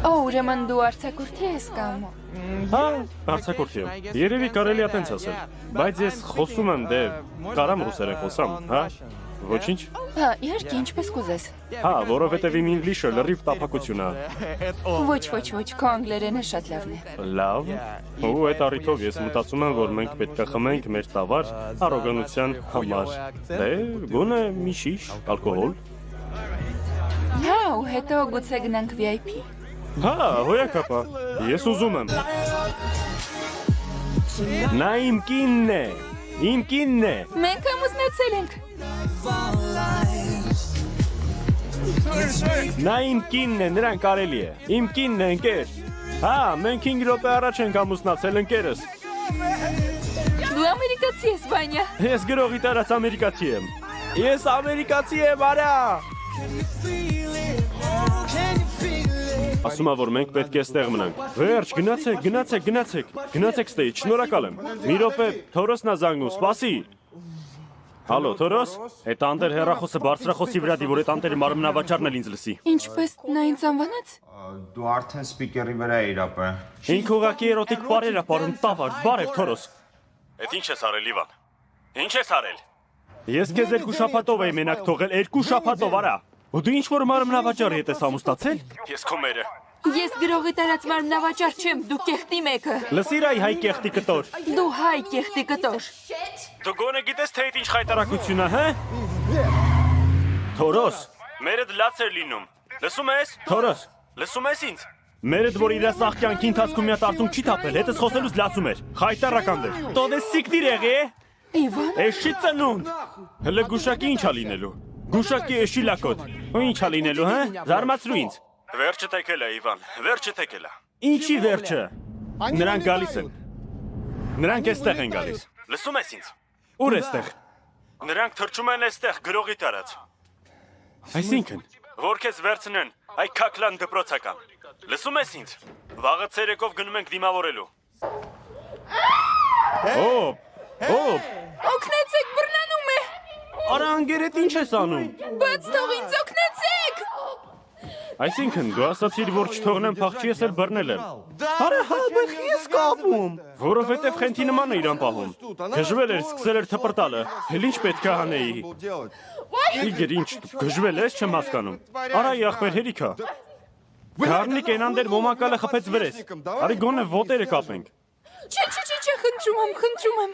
Ուրեմն դու արձակուրդի ես կամ։ Հա, արձակուրդի եմ։ Երևի կարելի է տենց ասել, բայց ես խոսում եմ, դե կարամ ռուսերեն խոսամ, հա։ Ոչինչ։ Հա, իհարկե, ինչպես կուզես։ Հա, որովհետև իմ ինգլիշը լրիվ տափակություն է։ Ոչ, քո անգլերենը շատ լավն է։ Լավ։ Ու այդ առիթով ես մտածում եմ, որ մենք պետք է խմենք մեր տավար առոգանության համար։ Դե, գոնե մի շիշ ալկոհոլ։ Հա, ու հետո գուցե գնանք VIP։ Հա, հոյակապա, ես ուզում եմ։ Նա իմ կինն է, իմ կինն է։ Մենք ամուսնացել ենք։ Նա իմ կինն է, նրան կարելի է։ Իմ կինն է, ընկեր։ Հա, մենք 5 րոպե առաջ ենք ամուսնացել ընկերս։ Դու ամերիկացի ես, Վանյա։ Ես գրողի տարած ամերիկացի եմ։ Ես ամերիկացի եմ, արա։ Ասում է, որ մենք պետք է ստեղ մնանք։ Վերջ, գնացեք ստեյջ, շնորհակալ եմ։ Մի րոպե, Թորոսն է զանգում, սպասի։ Հալո, Թորոս, այդ անտեր հեռախոսը բարձրախոսի վրա դի, որ այդ անտերը մարմնավաճառն էլ ինձ լսի։ Ինչպես նա ինձ անվանեց։ Դու արդեն սպիկերի վրա էիր ապա։ Ինք ուղղակի էրոտիկ բարեր է պարում, տավար, բարև Թորոս։ Էդ ինչ ես արել, Իվան։ Ինչ ես արել։ Ես քեզ 2 շաբաթով էի մենակ թողել, 2 շաբաթով արա։ Ու դու ինչ որ մարմնավաճառի հետ ես ամուսնացել։ Ես քո մերը։ Ես գրողի տարած մարմնավաճառ չեմ, դու կեղտի մեկը։ Լսիր այ հայ կեղտի կտոր։ Դու հայ կեղտի կտոր։ Դու գոնե գիտես թե այդ ինչ խայտարակություն է, հա։ Թորոս, մերդ լաց էր լինում։ Լսում ես։ Թորոս, լսում ես ինձ։ Մերդ որ իր սաղ կյանքի ընթացքում մի հատ արցունք չի թափել, հետս խոսելուց լացում էր։ Խայտարական էր։ Տոդես սիկտիր եղի է։ Իվան։ Էշի ծնունդ։ Հələ գուշակի ինչ ա լինելու։ Գուշակի էշի լակոտ։ Ու ինչ ա լինելու, հա։ Զարմացրու ինձ։ Վերջը տեկել է, Իվան, վերջը տեկել է։ Ինչի վերջը։ Նրանք գալիս են։ Նրանք էստեղ են գալիս։ Լսում ես ինձ։ Ուր էստեղ։ Նրանք թրջում են էստեղ գրողի տարած։ Այսինքն, որ քեզ վերցնեն, այ քակլան դպրոցական։ Լսում ես ինձ։ Վաղը ցերեկով գնում ենք դիմավորելու։ Օգնեցեք, բռնանում է։ Արա անգերետ ինչ ես անում։ Բաց թող ինձ, օգնեցեք։ Այսինքն, դու ասացիր, որ չթողնեմ փախչի, ես էլ բռնել եմ։ Արա հա, բայց ես կապում։ Որովհետև խենթի նման է իրան պահում։ Գժվել էր, սկսել էր թպրտալը։ Հել ինչ պետք է անեի։ Իգեր ինչ, գժվել ես, չեմ հասկանում։ Արա ախպեր հերիքա։ Գառնի կենանդեր ոմակալը խփեց վրես։ Արի գոնե ոտերը կապենք։ Չէ, խնդրում եմ։